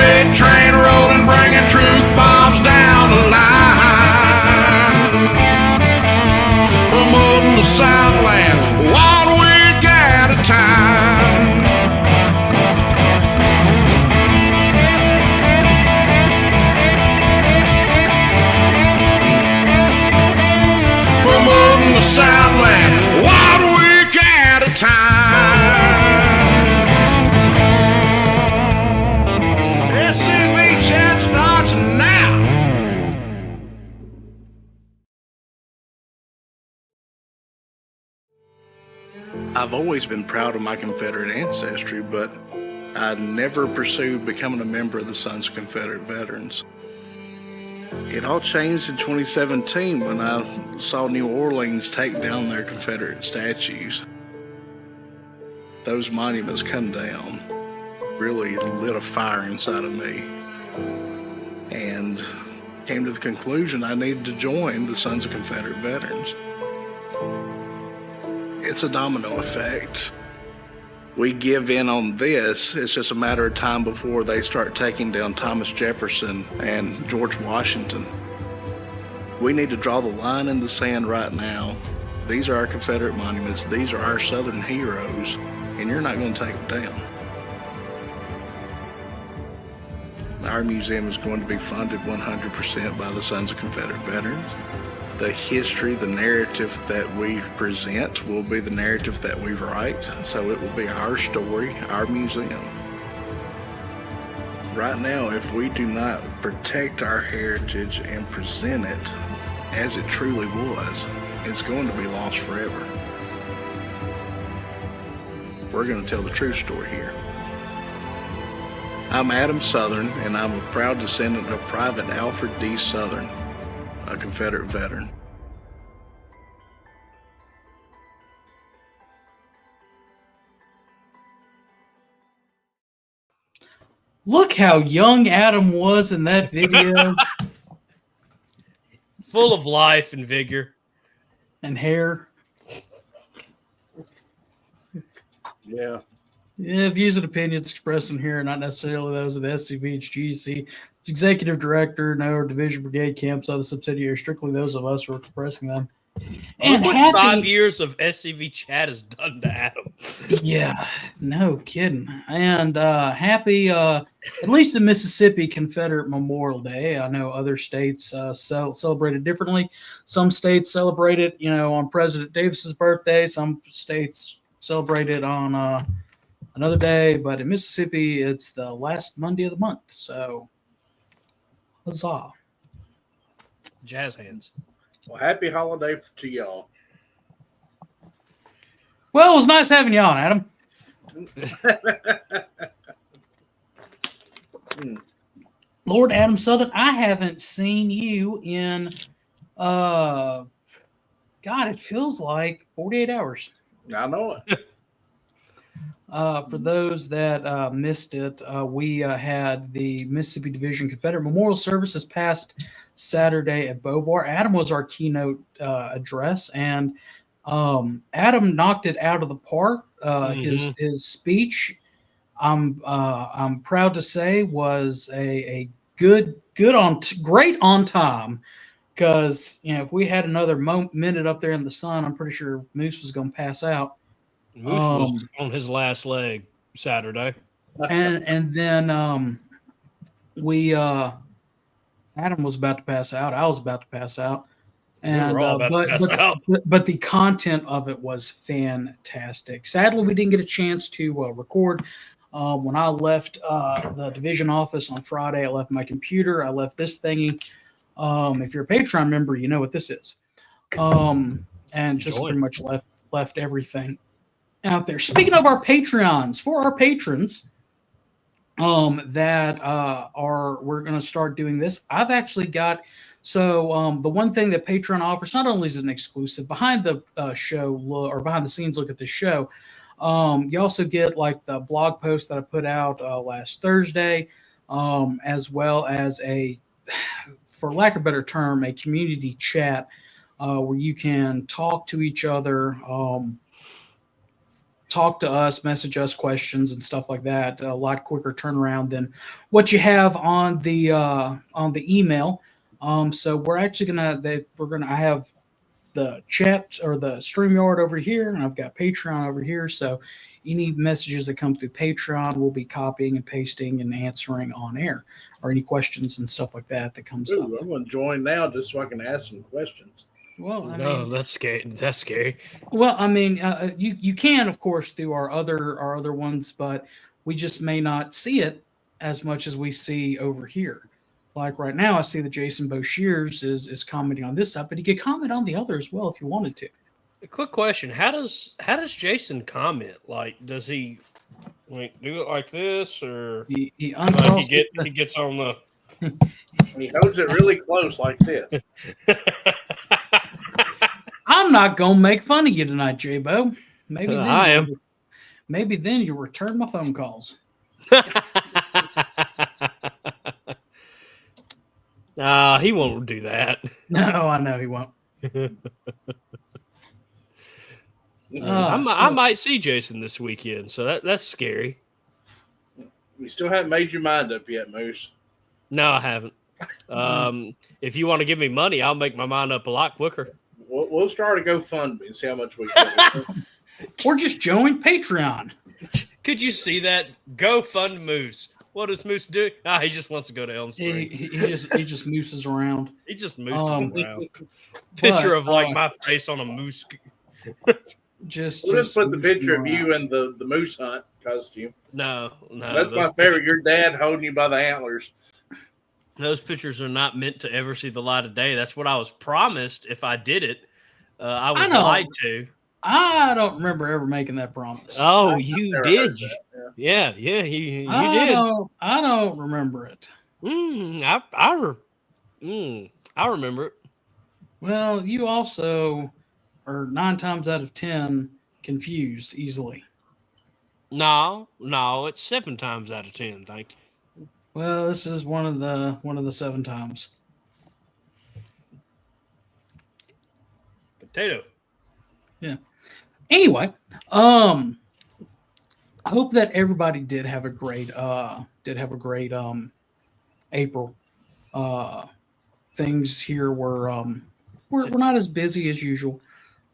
freight train rolling, bringing truth bombs down the line. Promoting the Southland 1 week at a time. Promoting the Southland 1 week at a time. SCV chat starts now. I've always been proud of my Confederate ancestry, but I never pursued becoming a member of the Sons of Confederate Veterans. It all changed in 2017 when I saw New Orleans take down their Confederate statues. Those monuments come down really lit a fire inside of me, and came to the conclusion I needed to join the Sons of Confederate Veterans. It's a domino effect. We give in on this, it's just a matter of time before they start taking down Thomas Jefferson and George Washington. We need to draw the line in the sand right now. These are our Confederate monuments, these are our Southern heroes, and you're not going to take them down. Our museum is going to be funded 100% by the Sons of Confederate Veterans. The history, the narrative that we present will be the narrative that we write. So it will be our story, our museum. Right now, if we do not protect our heritage and present it as it truly was, it's going to be lost forever. We're going to tell the true story here. I'm Adam Southern, and I'm a proud descendant of Private Alfred D. Southern, a Confederate veteran. Look how young Adam was in that video. Full of life and vigor. And hair. Yeah. Yeah, views and opinions expressed in here are not necessarily those of the SCV, GC, its executive director, no division, brigade, camps, other subsidiaries, strictly those of us who are expressing them. And look what 5 years of SCV chat has done to Adam. Yeah, no kidding. And happy, at least in Mississippi, Confederate Memorial Day. I know other states celebrate it differently. Some states celebrate it, on President Davis's birthday. Some states celebrate it on another day, but in Mississippi, it's the last Monday of the month. So, huzzah. Jazz hands. Well, happy holiday to y'all. Well, it was nice having you on, Adam. Lord Adam Southern, I haven't seen you in, God, it feels like 48 hours. I know it. For those that missed it, we had the Mississippi Division Confederate Memorial Service this past Saturday at Bovar. Adam was our keynote address, and Adam knocked it out of the park. His speech, I'm proud to say, was a great on time. Because if we had another minute up there in the sun, I'm pretty sure Moose was going to pass out. Moose was on his last leg Saturday. And then Adam was about to pass out. I was about to pass out. And we were all about to pass out. But the content of it was fantastic. Sadly, we didn't get a chance to record. When I left the division office on Friday, I left my computer. I left this thingy. If you're a Patreon member, you know what this is. And just pretty much left everything out there. Speaking of our Patreons, for our patrons that we're going to start doing this, I've actually got, the one thing that Patreon offers, not only is it an exclusive behind the show or behind the scenes look at the show, you also get like the blog post that I put out last Thursday, as well as for lack of a better term, a community chat where you can talk to each other talk to us, message us questions and stuff like that. A lot quicker turnaround than what you have on the email. So we're actually I have the chat or the StreamYard over here, and I've got Patreon over here. So any messages that come through Patreon, we'll be copying and pasting and answering on air, or any questions and stuff like that comes up. I'm going to join now just so I can ask some questions. Well, I No, mean, that's scary. That's scary. well, I mean, you can of course do our other ones, but we just may not see it as much as we see over here. Like right now, I see that Jason Boshears is commenting on this side, but he could comment on the other as well if you wanted to. A quick question: How does Jason comment? Like, does he like do it like this, or He like uncrosses he gets on the? He holds it really close like this. I'm not gonna make fun of you tonight, J-Bo. Maybe then I am. Maybe then you'll return my phone calls. He won't do that. No, I know he won't. I might see Jason this weekend, so that's scary. You still haven't made your mind up yet, Moose. No, I haven't. If you want to give me money, I'll make my mind up a lot quicker. We'll start a GoFundMe and see how much we can. Or just join Patreon. Could you see that? Go fund Moose. What does Moose do? He just wants to go to Elm Springs. He just mooses around. He just mooses around. but, Picture of my face on a moose. We'll just put the picture of around. you in the moose hunt costume. No. That's my favorite. Your dad holding you by the antlers. Those pictures are not meant to ever see the light of day. That's what I was promised if I did it. I was lied to. I don't remember ever making that promise. Oh, you did. Yeah, you did. I don't remember it. I remember it. Well, you also are 9 times out of 10 confused easily. No, it's 7 times out of 10. Thank you. Well, this is one of the 7 times. Potato. Yeah. Anyway, I hope that everybody did have a great April. Things here were we're not as busy as usual.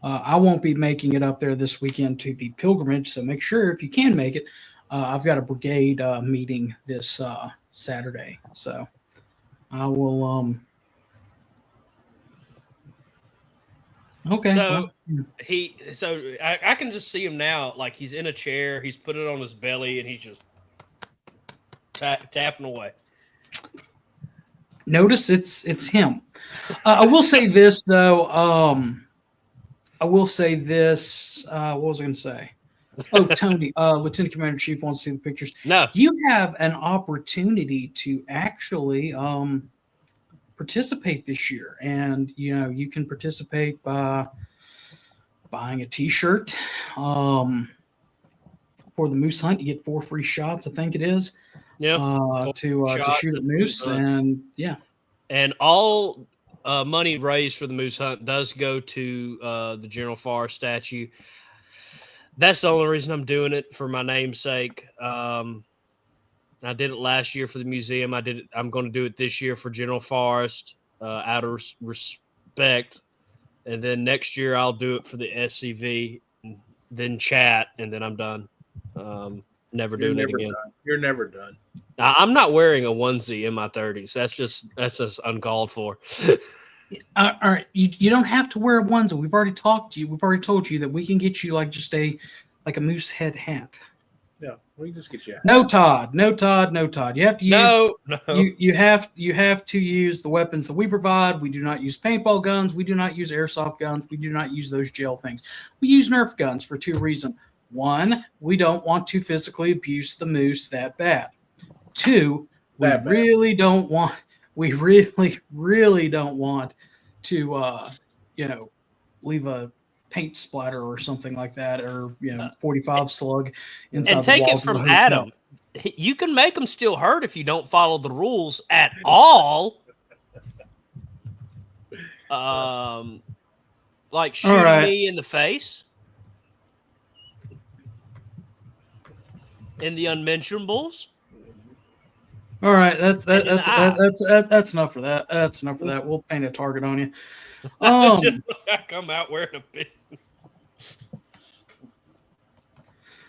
I won't be making it up there this weekend to the pilgrimage, so make sure if you can make it. I've got a brigade meeting this Saturday, so I will. Okay. So I can just see him now, like he's in a chair, he's put it on his belly, and he's just tapping away. Notice it's him. I will say this though. What was I going to say? Oh, Tony, Lieutenant Commander Chief wants to see the pictures. No, you have an opportunity to actually participate this year, and you can participate by buying a T-shirt for the moose hunt. You get 4 free shots, I think it is. Yeah, to shoot at moose, and yeah, and all money raised for the moose hunt does go to the General Forest statue. That's the only reason I'm doing it, for my namesake. I did it last year for the museum. I'm going to do it this year for General Forest, out of respect. And then next year I'll do it for the SCV, then chat, and then I'm done. Never doing it again. You're never done. I'm not wearing a onesie in my 30s. That's just uncalled for. All right, you don't have to wear a onesie. We've already talked to you. We've already told you that we can get you like a moose head hat. Yeah, we can just get you. No, Todd. You have to use. No. You have to use the weapons that we provide. We do not use paintball guns. We do not use airsoft guns. We do not use those gel things. We use Nerf guns for 2 reasons. 1, we don't want to physically abuse the moose that bad. 2, we really don't want to leave a paint splatter or something like that, or 45 slug inside. And take it from Adam. You can make them still hurt if you don't follow the rules at all. Like shooting me in the face. And the unmentionables. All right, that's And an eye. that's enough for that. That's enough for that. We'll paint a target on you. Just I come out wearing a pin.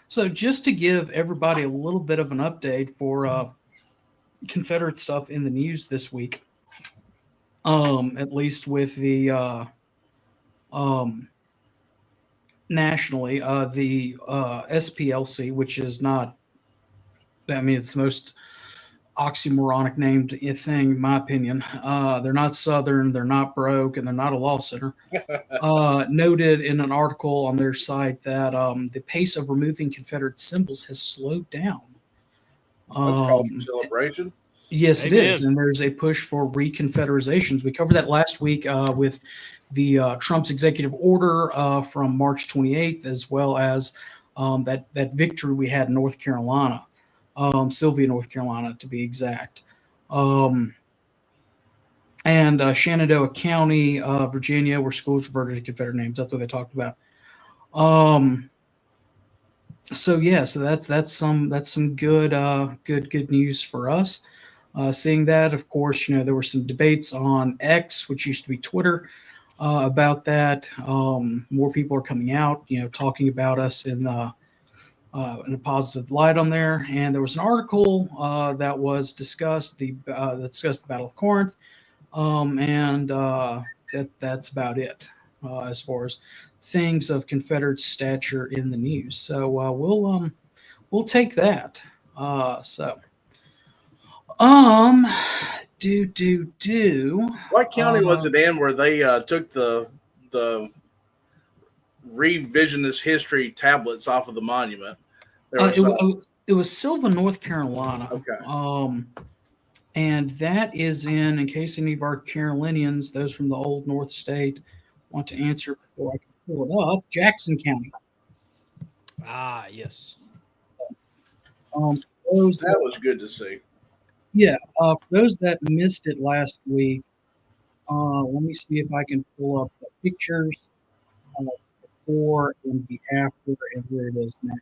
So just to give everybody a little bit of an update for Confederate stuff in the news this week, at least with the nationally, the SPLC, which is not, I mean, it's the most oxymoronic named thing, in my opinion. They're not Southern, they're not broke, and they're not a law center. Noted in an article on their site that the pace of removing Confederate symbols has slowed down. That's called for celebration. Yes, Amen. it is, and there's a push for reconfederations. We covered that last week with the Trump's executive order from March 28th, as well as that victory we had in North Carolina, Sylvia, North Carolina, to be exact, and Shenandoah County, Virginia, where schools reverted to Confederate names. That's what they talked about. So that's some good news for us. Seeing that, of course, there were some debates on X, which used to be Twitter, about that. More people are coming out, talking about us in a positive light on there. And there was an article that was discussed, that discussed the Battle of Corinth, and that's about it as far as things of Confederate stature in the news. So we'll take that. What county was it in where they took the revisionist history tablets off of the monument? It was Sylva, North Carolina. Okay. And that is in case any of our Carolinians, those from the old North State, want to answer before I can pull it up, Jackson County. Ah, yes. That was good to see. Yeah, for those that missed it last week, let me see if I can pull up the pictures before and the after and where it is now.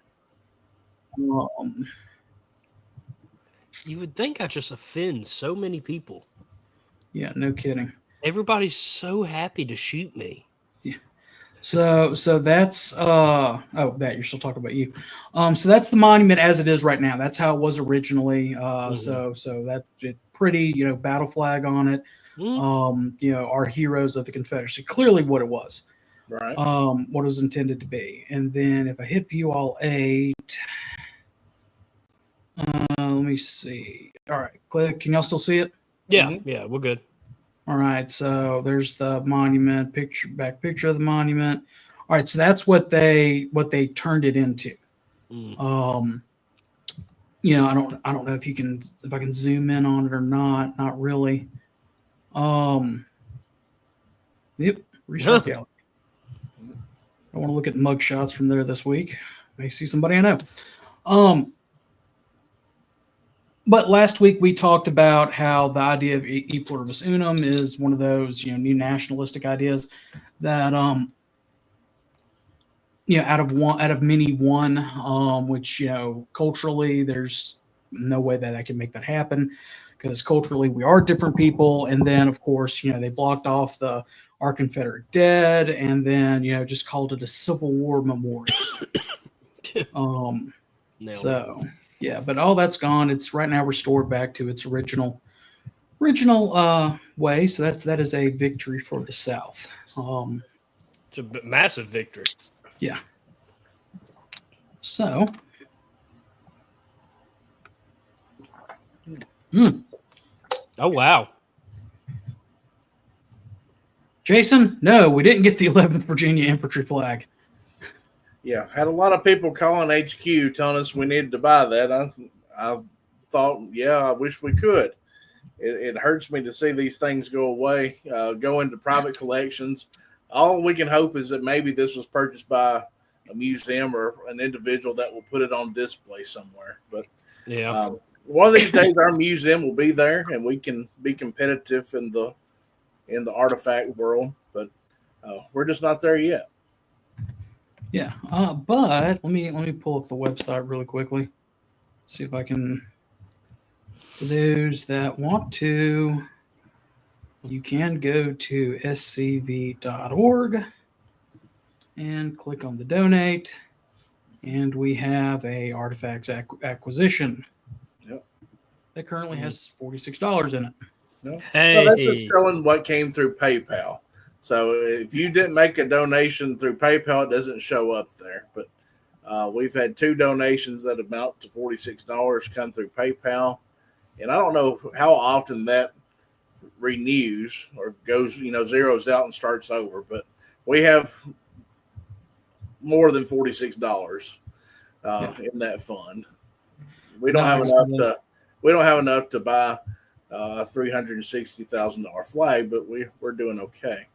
You would think I just offend so many people. Yeah, no kidding. Everybody's so happy to shoot me. Yeah. So that's that you're still talking about you. So that's the monument as it is right now. That's how it was originally. So that's it, pretty, battle flag on it. Our heroes of the Confederacy. Clearly what it was. Right. What it was intended to be. And then if I hit view all 8, let me see. All right, click. Can y'all still see it? Yeah, yeah, we're good. All right, so there's the monument picture of the monument. All right, so that's what they turned it into. I don't know if I can zoom in on it or not. Not really. Yep, restart gallery. I want to look at mug shots from there this week. May see somebody I know. But last week we talked about how the idea of e pluribus unum is one of those, new nationalistic ideas that, out of many one, which, culturally there's no way that I can make that happen because culturally we are different people. And then of course, they blocked off our Confederate dead and then, just called it a Civil War memorial. Yeah, but all that's gone. It's right now restored back to its original way. So that is a victory for the South. It's a massive victory. Yeah. So. Oh wow. Jason, no, we didn't get the 11th Virginia Infantry flag. Yeah, had a lot of people calling HQ telling us we needed to buy that. I thought, I wish we could. It hurts me to see these things go away, go into private collections. All we can hope is that maybe this was purchased by a museum or an individual that will put it on display somewhere. But one of these days our museum will be there and we can be competitive in the artifact world. But we're just not there yet. Yeah, but let me pull up the website really quickly. see if I can. For those that want to, you can go to scv.org and click on the donate, and we have a artifacts acquisition. Yep. That currently has $46 in it. No, Hey, that's just showing what came through PayPal. So if you didn't make a donation through PayPal, it doesn't show up there. But we've had 2 donations that amount to $46 come through PayPal. And I don't know how often that renews or goes, zeroes out and starts over. But we have more than $46 in that fund. We don't have enough to. We don't have enough to buy a $360,000 flag, but we're doing okay.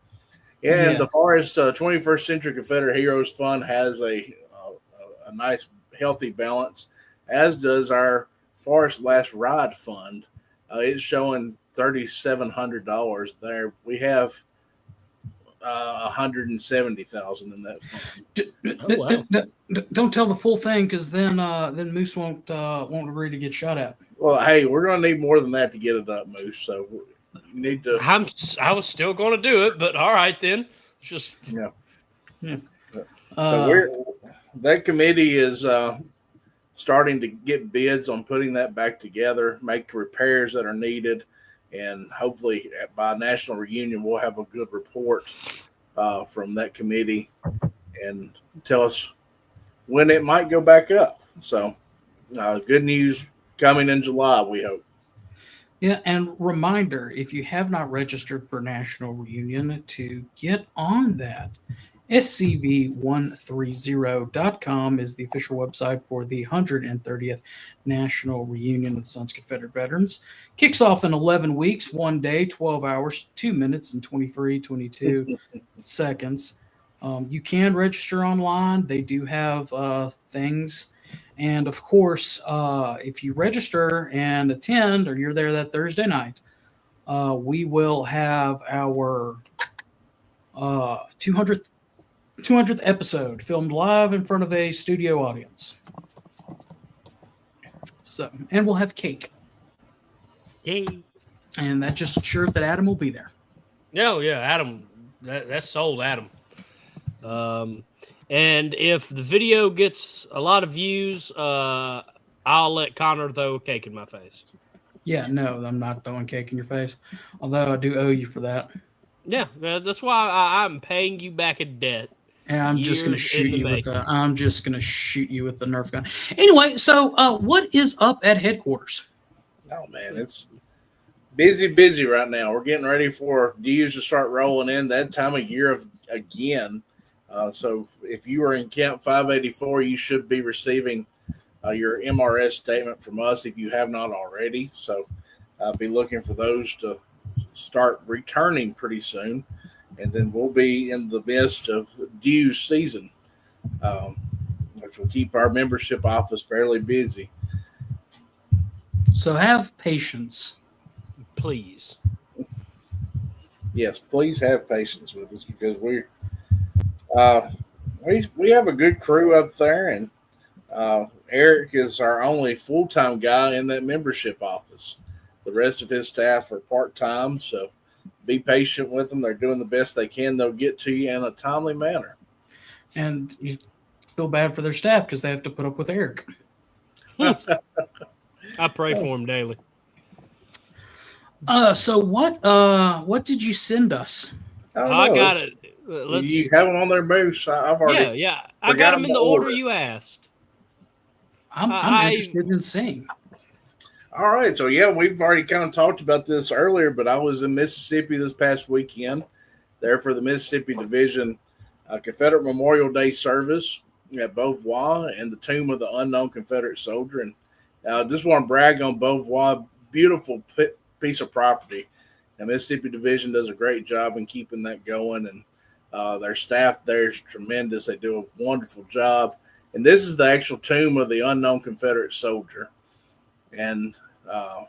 And the Forest 21st Century Confederate Heroes Fund has a nice, healthy balance, as does our Forest Last Ride Fund. It's showing $3,700 there. We have $170,000 in that fund. Don't tell the full thing, because then Moose won't agree to get shot at. Well, hey, we're going to need more than that to get it up, Moose. So you need to. I was still going to do it, but all right then. Just So that committee is starting to get bids on putting that back together, make repairs that are needed, and hopefully by National Reunion we'll have a good report from that committee and tell us when it might go back up. So good news coming in July, we hope. Yeah, and reminder, if you have not registered for National Reunion, to get on that. SCV130.com is the official website for the 130th National Reunion of the Sons of Confederate Veterans. Kicks off in 11 weeks, 1 day, 12 hours, 2 minutes, and 22 seconds. You can register online. They do have things. And of course, if you register and attend, or you're there that Thursday night, we will have our 200th episode filmed live in front of a studio audience. So, and we'll have cake. Yay. And that just ensures that Adam will be there. No, yeah, Adam. That's sold, Adam. And if the video gets a lot of views, I'll let Connor throw a cake in my face. Yeah, no, I'm not throwing cake in your face. Although I do owe you for that. Yeah, that's why I'm paying you back in debt. And I'm just going to shoot you with the. I'm just going to shoot you with the Nerf gun. Anyway, so what is up at headquarters? Oh man, it's busy right now. We're getting ready for dues to start rolling in that time of year again. So if you are in Camp 584, you should be receiving your MRS statement from us if you have not already. So be looking for those to start returning pretty soon. And then we'll be in the midst of dues season, which will keep our membership office fairly busy. So have patience. Please. Yes, please have patience with us, because we have a good crew up there, and Eric is our only full-time guy in that membership office. The rest of his staff are part-time, so be patient with them. They're doing the best they can. They'll get to you in a timely manner. And you feel bad for their staff because they have to put up with Eric. I pray for him daily. So what did you send us? I got it. You have them on their Moose. I've already. Yeah. I got them in the order you asked. I'm interested in seeing. All right. So, we've already kind of talked about this earlier, but I was in Mississippi this past weekend there for the Mississippi Division Confederate Memorial Day service at Beauvoir and the Tomb of the Unknown Confederate Soldier. And I just want to brag on Beauvoir. Beautiful piece of property. The Mississippi Division does a great job in keeping that going, and their staff there is tremendous. They do a wonderful job. And this is the actual Tomb of the Unknown Confederate Soldier. And a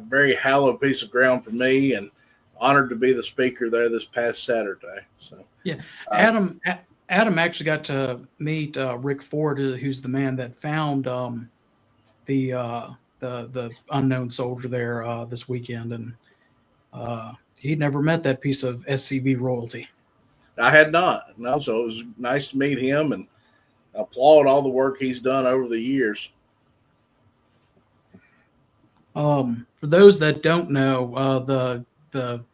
very hallowed piece of ground for me, and honored to be the speaker there this past Saturday. So, Adam actually got to meet Rick Ford, who's the man that found the unknown soldier there this weekend, and he'd never met that piece of SCV royalty. I had not. No, so it was nice to meet him and applaud all the work he's done over the years. For those that don't know, the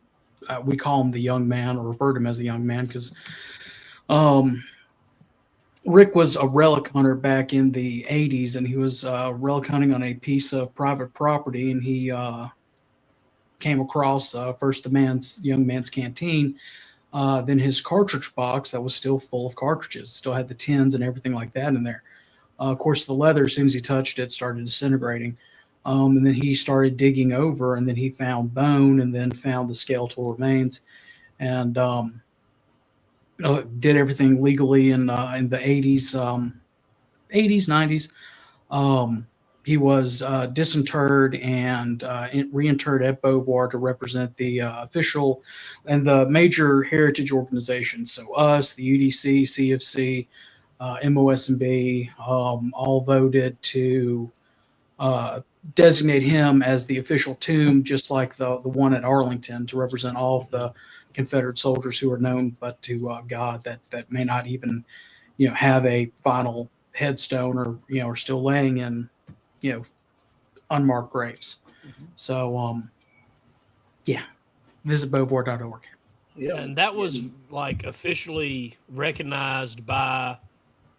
we call him the young man, or refer to him as the young man, because Rick was a relic hunter back in the 80s, and he was relic hunting on a piece of private property, and he came across first the young man's canteen, then his cartridge box that was still full of cartridges, still had the tins and everything like that in there. Of course, the leather, as soon as he touched it, started disintegrating. And then he started digging over, and then he found bone, and then found the skeletal remains, and did everything legally in the 80s, 90s. He was disinterred and reinterred at Beauvoir to represent the official and the major heritage organizations. So us, the UDC, CFC, MOSB, all voted to designate him as the official tomb, just like the one at Arlington, to represent all of the Confederate soldiers who are known but to God that may not even have a final headstone, or are still laying in unmarked graves. So visit beauvoir.org. Yeah, And that was like officially recognized by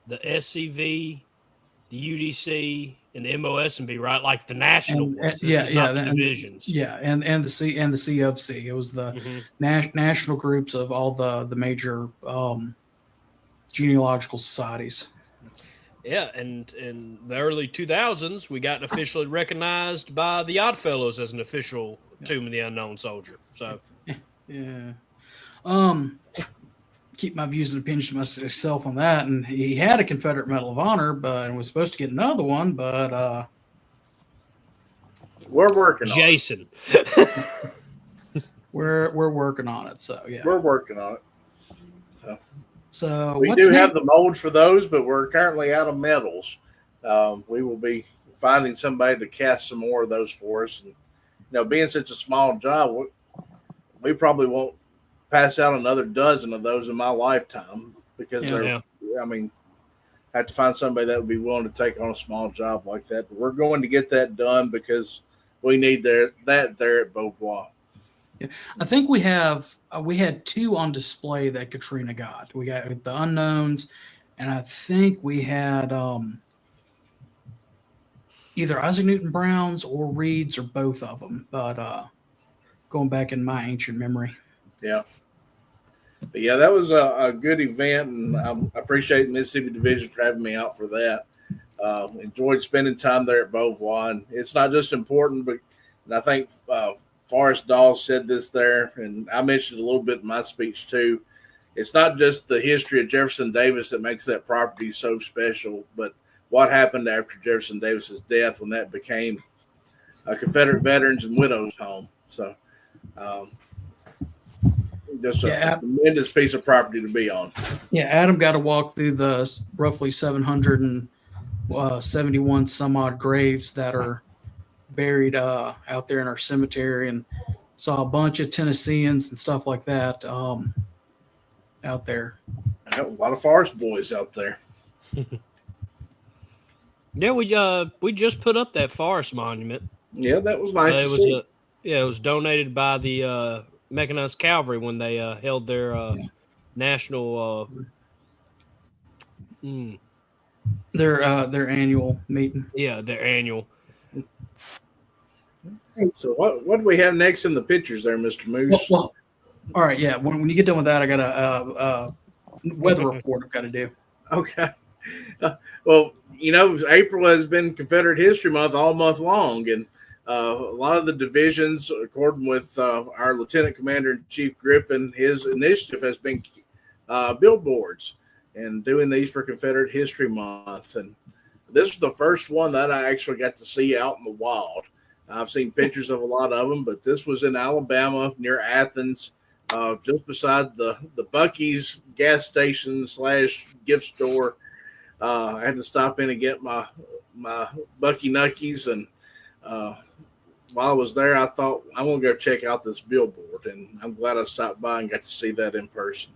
the SCV, the UDC, and the MOSB, right? Like the national ones. Not the divisions. And the CFC. It was the national groups of all the major genealogical societies. Yeah, and in the early 2000s, we got officially recognized by the Oddfellows as an official Tomb of the Unknown Soldier. So, yeah. Keep my views and opinions to myself on that. And he had a Confederate Medal of Honor, and was supposed to get another one, but we're working on Jason. we're working on it. So yeah, we're working on it. So we do have the molds for those, but we're currently out of medals. We will be finding somebody to cast some more of those for us. And being such a small job, we probably won't pass out another dozen of those in my lifetime, because I have to find somebody that would be willing to take on a small job like that. But we're going to get that done, because we need that there at Beauvoir. Yeah. I think we had two on display that Katrina got. We got the unknowns, and I think we had either Isaac Newton Browns or Reed's, or both of them. But going back in my ancient memory. Yeah. But yeah, that was a good event, and I appreciate Mississippi Division for having me out for that. Enjoyed spending time there at Beauvoir. And it's not just important, but I think Forrest Dawes said this there, and I mentioned a little bit in my speech too. It's not just the history of Jefferson Davis that makes that property so special, but what happened after Jefferson Davis's death, when that became a Confederate Veterans and Widows Home. So just a tremendous piece of property to be on. Yeah, Adam got to walk through the roughly 771 some odd graves that are buried out there in our cemetery, and saw a bunch of Tennesseans and stuff like that out there. A lot of Forest boys out there. Yeah, we just put up that Forest monument. Yeah, that was nice to see. It was donated by the Mechanized Cavalry when they held their national their annual meeting. Yeah, their annual. So what do we have next in the pictures there, Mr. Moose? Well, all right, yeah. When you get done with that, I got a weather report I've got to do. Okay. Well, April has been Confederate History Month all month long, and a lot of the divisions, according with our Lieutenant Commander-in-Chief Griffin, his initiative has been billboards and doing these for Confederate History Month. And this was the first one that I actually got to see out in the wild. I've seen pictures of a lot of them, but this was in Alabama near Athens, just beside the Buc-ee's gas station / gift store. I had to stop in and get my my Bucky Nuckies, and while I was there, I thought I'm gonna go check out this billboard, and I'm glad I stopped by and got to see that in person.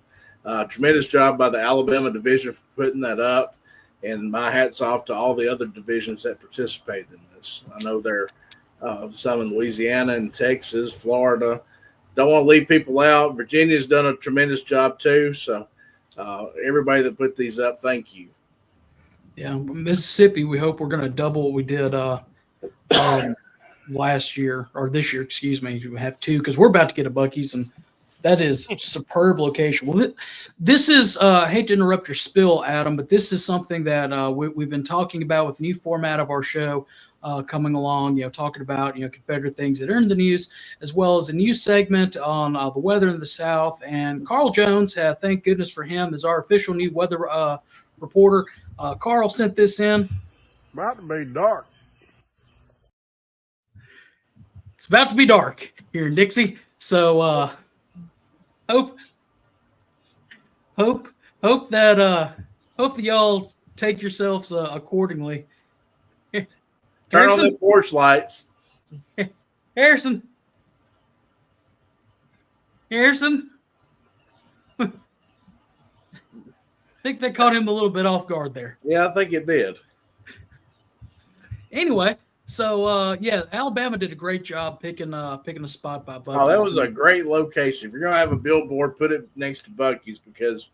Tremendous job by the Alabama division for putting that up, and my hat's off to all the other divisions that participated in this. I know there are some in Louisiana and Texas, Florida. Don't want to leave people out. Virginia's done a tremendous job too. So everybody that put these up, thank you. Yeah, Mississippi, we hope we're going to double what we did last year, or this year, excuse me. We have 2 because we're about to get a Buc-ee's, and that is superb location. Well, this is, I hate to interrupt your spill, Adam, but this is something that we've been talking about with the new format of our show coming along, talking about, Confederate things that are in the news, as well as a news segment on the weather in the South. And Carl Jones, thank goodness for him, is our official new weather reporter. Carl sent this in. About to be dark. It's about to be dark here in Dixie. So hope that y'all take yourselves accordingly. Turn on the porch lights. Harrison. I think they caught him a little bit off guard there. Yeah, I think it did. Anyway, so Alabama did a great job picking a spot by Buc-ee's. Oh, that was a great location. If you're gonna have a billboard, put it next to Buc-ee's, because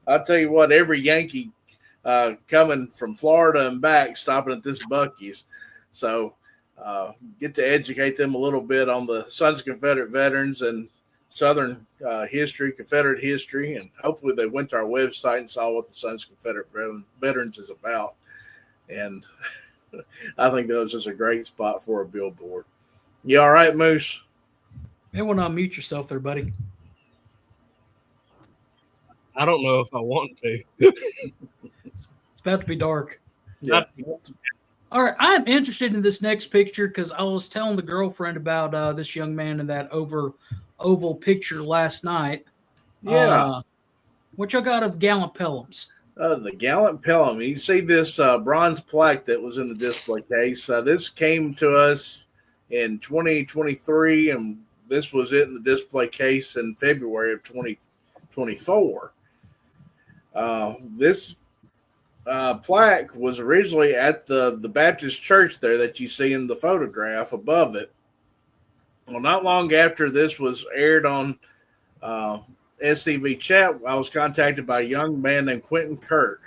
I'll tell you what, every Yankee coming from Florida and back stopping at this Buc-ee's. So get to educate them a little bit on the Sons of Confederate Veterans and Southern history, Confederate history, and hopefully they went to our website and saw what the Sons of Confederate Veterans is about. And I think that was just a great spot for a billboard. You all right, Moose? You want to unmute yourself there, buddy. I don't know if I want to. It's about to be dark. Yeah. All right, I'm interested in this next picture because I was telling the girlfriend about this young man in that oval picture last night. Yeah. What y'all got of gallant Pelhams? The gallant Pelham. You see this bronze plaque that was in the display case. This came to us in 2023, and this was it in the display case in February of 2024. This plaque was originally at the Baptist church there that you see in the photograph above it. Well, not long after this was aired on SCV chat, I was contacted by a young man named Quentin Kirk,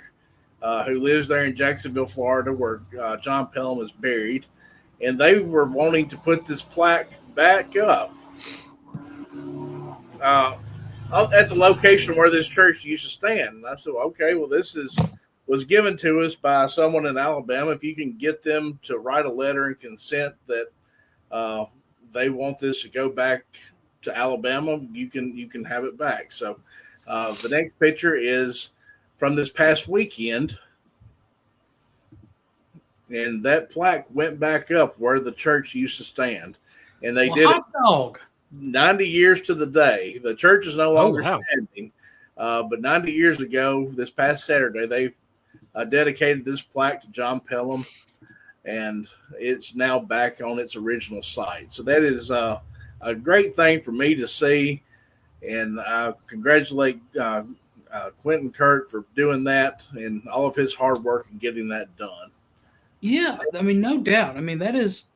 who lives there in Jacksonville, Florida, where John Pelham is buried. And they were wanting to put this plaque back up at the location where this church used to stand. And I said, okay, well, this was given to us by someone in Alabama. If you can get them to write a letter and consent that they want this to go back to Alabama, you can have it back. So the next picture is from this past weekend, and that plaque went back up where the church used to stand, and they did hot dog. 90 years to the day. The church is no longer standing, but 90 years ago, this past Saturday, they dedicated this plaque to John Pelham, and it's now back on its original site. So that is a great thing for me to see, and I congratulate Quentin Kirk for doing that and all of his hard work in getting that done. Yeah, I mean, no doubt. I mean, that is.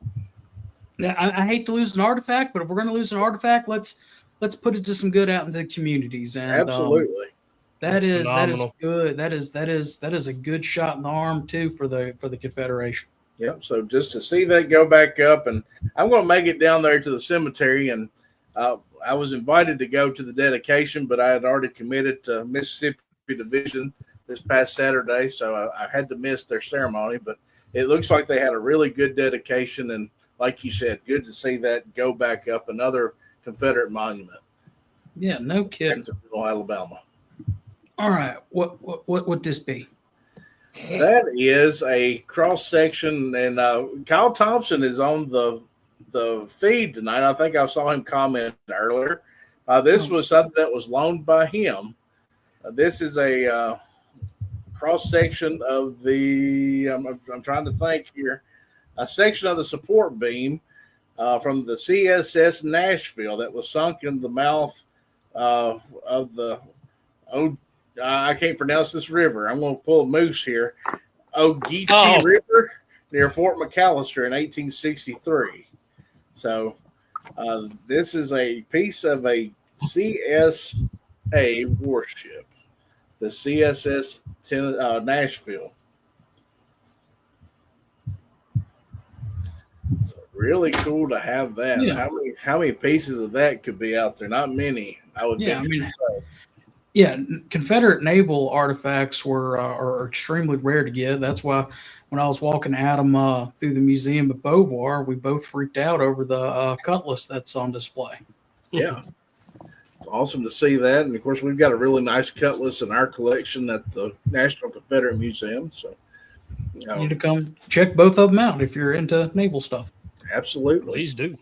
I hate to lose an artifact, but if we're going to lose an artifact, let's put it to some good out in the communities. And absolutely, that is phenomenal. good. That is a good shot in the arm too for the Confederation. Yep. So just to see that go back up, and I'm going to make it down there to the cemetery, and I was invited to go to the dedication, but I had already committed to Mississippi Division this past Saturday, so I had to miss their ceremony. But it looks like they had a really good dedication, and like you said, good to see that go back up, another Confederate monument. Yeah, no kidding. Jacksonville, Alabama. All right, what would this be? That is a cross section, and Kyle Thompson is on the feed tonight. I think I saw him comment earlier. This was something that was loaned by him. This is a cross section of the. I'm trying to think here. A section of the support beam from the CSS Nashville that was sunk in the mouth of the. I can't pronounce this river. I'm going to pull a moose here. Ogeechee River near Fort McAllister in 1863. So this is a piece of a CSA warship, the CSS Nashville. So really cool to have that. Yeah. How many pieces of that could be out there? Not many, I would. Yeah, yeah, Confederate naval artifacts are extremely rare to get. That's why when I was walking Adam through the museum at Beauvoir, we both freaked out over the cutlass that's on display. Yeah, it's awesome to see that. And of course, we've got a really nice cutlass in our collection at the National Confederate Museum. So You need to come check both of them out if you're into naval stuff. Absolutely, Please do.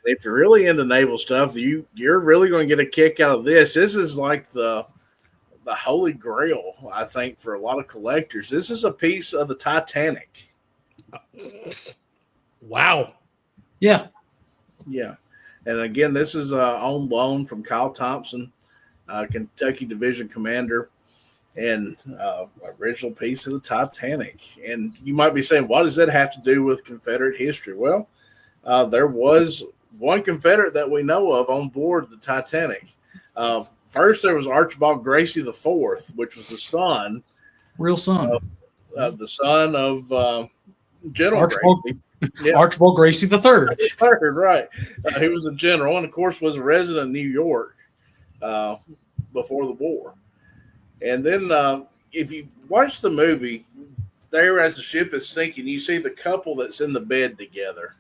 If you're really into naval stuff, you're really going to get a kick out of this. This is like the holy grail, I think, for a lot of collectors. This is a piece of the Titanic. Wow. Yeah. Yeah. And again, this is on loan from Kyle Thompson, Kentucky Division Commander, and original piece of the Titanic. And you might be saying, what does that have to do with Confederate history? Well, there was one Confederate that we know of on board the Titanic. First, there was Archibald Gracie IV, which was the son. Real son. The son of General Archibald, Gracie. Yeah. Archibald Gracie III. Third, right. He was a general and, of course, was a resident of New York before the war. And then if you watch the movie, there as the ship is sinking, you see the couple that's in the bed together.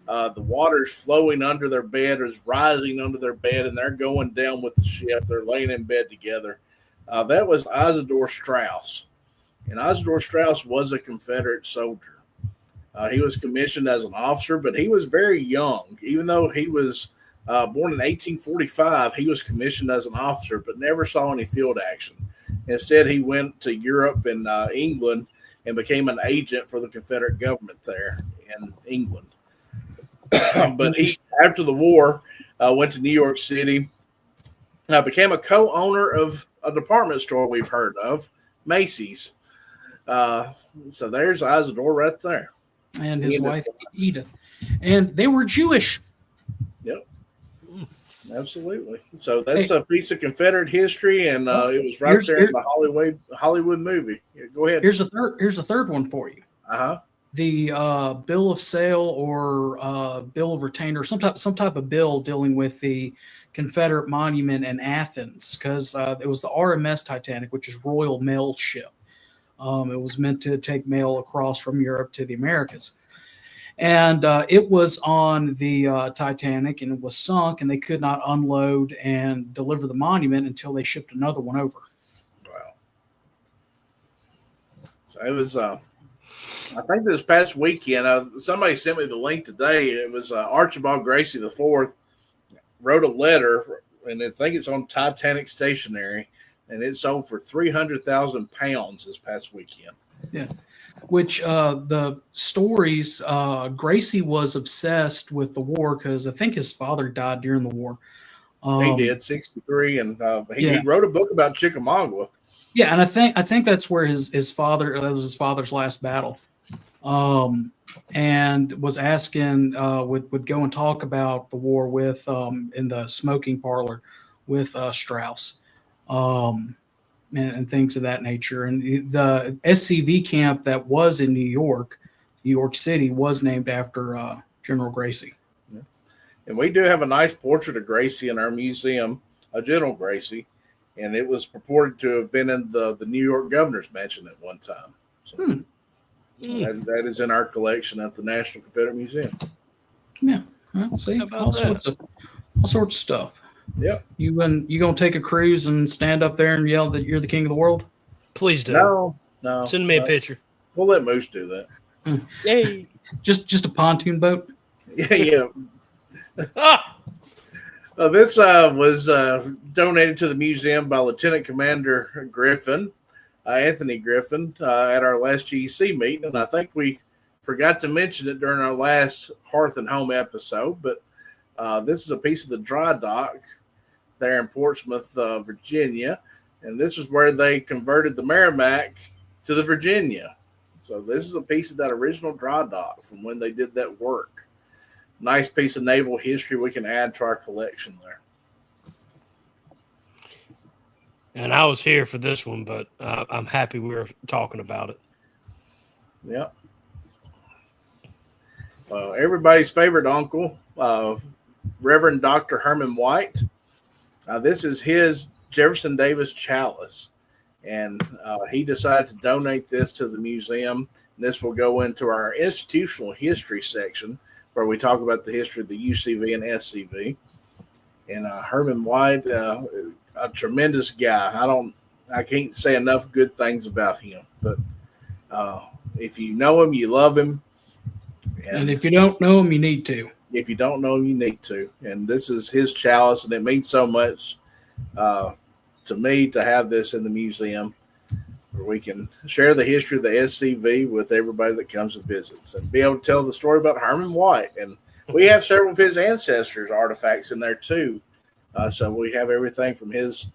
The water's flowing under their bed or is rising under their bed, and they're going down with the ship. They're laying in bed together. That was Isidore Straus. And Isidore Straus was a Confederate soldier. He was commissioned as an officer, but he was very young. Even though he was born in 1845, he was commissioned as an officer, but never saw any field action. Instead, he went to Europe and England and became an agent for the Confederate government there in England. But he, after the war, went to New York City, became a co-owner of a department store we've heard of, Macy's. So there's Isidore right there. And his wife, Edith. And they were Jewish. Yep. Absolutely. So that's a piece of Confederate history, and it was right there in the Hollywood movie. Yeah, go ahead. Here's a third one for you. Uh-huh. The bill of sale or bill of retainer, some type of bill dealing with the Confederate monument in Athens, because it was the RMS Titanic, which is Royal Mail Ship. It was meant to take mail across from Europe to the Americas. And it was on the Titanic, and it was sunk, and they could not unload and deliver the monument until they shipped another one over. Wow. So it was... I think this past weekend, somebody sent me the link today. It was Archibald Gracie IV wrote a letter, and I think it's on Titanic Stationery, and it sold for 300,000 pounds this past weekend. Yeah, which the stories, Gracie was obsessed with the war because I think his father died during the war. He did, 63, and he wrote a book about Chickamauga. Yeah, and I think that's where his father, that was his father's last battle. And was asking, would go and talk about the war with, in the smoking parlor with Strauss, and things of that nature. And the SCV camp that was in New York City, was named after General Gracie. Yeah. And we do have a nice portrait of Gracie in our museum, General Gracie, and it was purported to have been in the New York governor's mansion at one time. So that is in our collection at the National Confederate Museum. Yeah, well, see, all sorts of stuff. Yeah, you gonna take a cruise and stand up there and yell that you're the king of the world? Please do. No. Send me a picture. We'll let Moose do that. Yay! Just a pontoon boat. Yeah. This was donated to the museum by Lieutenant Commander Griffin Anthony Griffin at our last GEC meeting, and I think we forgot to mention it during our last Hearth and Home episode, but this is a piece of the dry dock there in Portsmouth, Virginia, and this is where they converted the Merrimack to the Virginia. So this is a piece of that original dry dock from when they did that work. Nice piece of naval history we can add to our collection there. And I was here for this one, but I'm happy we're talking about it. Yep. Everybody's favorite uncle, Reverend Dr. Herman White. This is his Jefferson Davis chalice, and he decided to donate this to the museum. This will go into our institutional history section, where we talk about the history of the UCV and SCV. And Herman White, a tremendous guy. I can't say enough good things about him. But if you know him, you love him. And if you don't know him, you need to. If you don't know him, you need to. And this is his chalice, and it means so much to me to have this in the museum, where we can share the history of the SCV with everybody that comes and visits, and be able to tell the story about Herman White. And we have several of his ancestors' artifacts in there too. So we have everything from his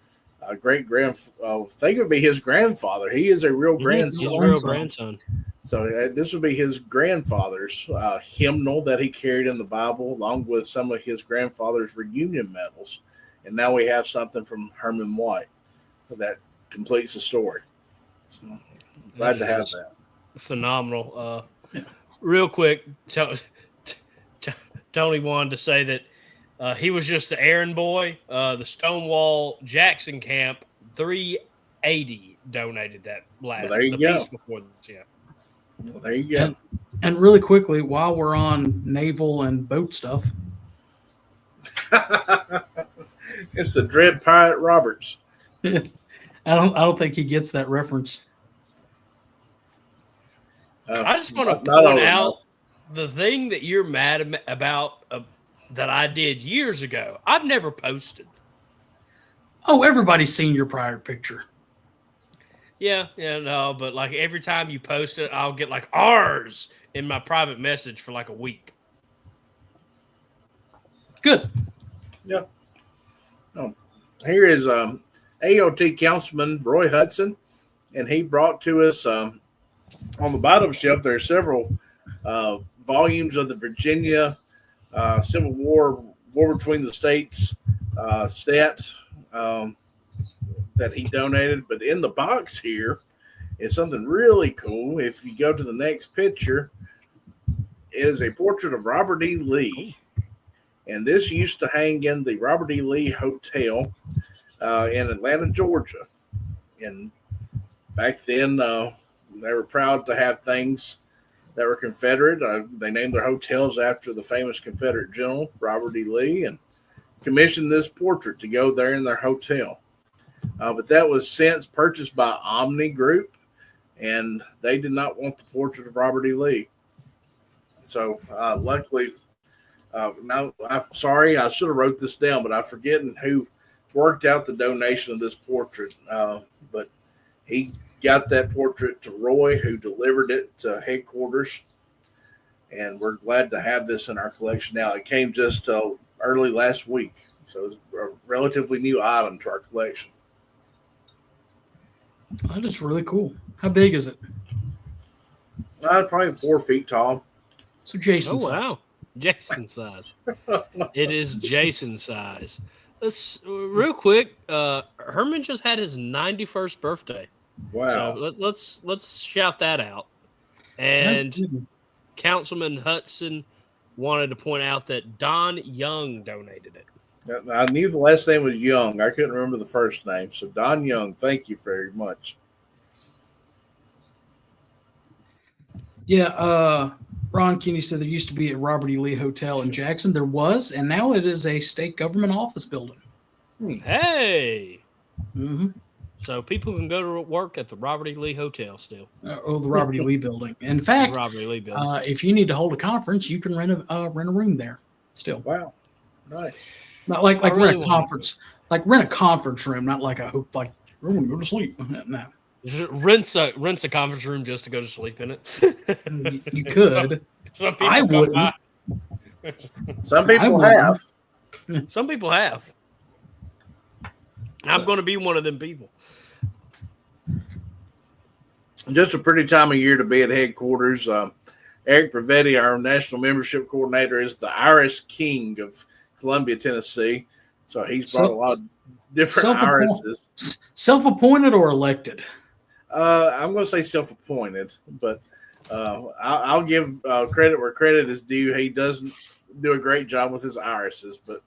great-grandfather. I think it would be his grandfather. He is a real grandson. He's a real grandson. So this would be his grandfather's hymnal that he carried in the Bible, along with some of his grandfather's reunion medals. And now we have something from Herman White that completes the story. So glad to have that. Phenomenal. Real quick, Tony wanted to say that he was just the errand boy. The Stonewall Jackson Camp 380 donated that last piece before this. Yeah. Well, there you go. And really quickly, while we're on naval and boat stuff, it's the Dread Pirate Roberts. I don't think he gets that reference. I just want to point out the thing that you're mad about that I did years ago. I've never posted. Oh, everybody's seen your prior picture. Yeah, no, but like every time you post it, I'll get like ours in my private message for like a week. Good. Yeah. Oh, here is AOT Councilman Roy Hudson, and he brought to us on the bottom shelf. There are several volumes of the Virginia Civil War between the states set that he donated. But in the box here is something really cool. If you go to the next picture, is a portrait of Robert E. Lee. And this used to hang in the Robert E. Lee Hotel in Atlanta, Georgia. And back then, they were proud to have things that were Confederate. They named their hotels after the famous Confederate general, Robert E. Lee, and commissioned this portrait to go there in their hotel. But that was since purchased by Omni Group, and they did not want the portrait of Robert E. Lee. So luckily, now I'm sorry, I should have wrote this down, but I'm forgetting who worked out the donation of this portrait. But he got that portrait to Roy, who delivered it to headquarters, and we're glad to have this in our collection now. It came just early last week, so it's a relatively new item to our collection. That is really cool. How big is it? Probably 4 feet tall. So Jason size. Wow. Jason size. It is Jason size. Let's real quick. Herman just had his 91st birthday. Wow. So let's shout that out. And Councilman Hudson wanted to point out that Don Young donated it. I knew the last name was Young. I couldn't remember the first name. So Don Young, thank you very much. Yeah, Ron Kinney said there used to be a Robert E. Lee Hotel in Jackson. There was, and now it is a state government office building. Hey. Mm-hmm. So people can go to work at the Robert E. Lee Hotel still. The Robert E. Lee building. In fact, Robert E. Lee building. If you need to hold a conference, you can rent a room there still. Wow. Nice. Not like rent a conference, like rent a conference room, not like a room and go to sleep. No. Just rents a conference room just to go to sleep in it. You could. Some people I come wouldn't. by. Some I people wouldn't. have. Some people have. I'm going to be one of them people. Just a pretty time of year to be at headquarters. Eric Pravetti, our national membership coordinator, is the Iris King of Columbia, Tennessee. So he's brought a lot of different irises. Self-appointed or elected? I'm going to say self-appointed, but I'll give credit where credit is due. He doesn't do a great job with his irises, but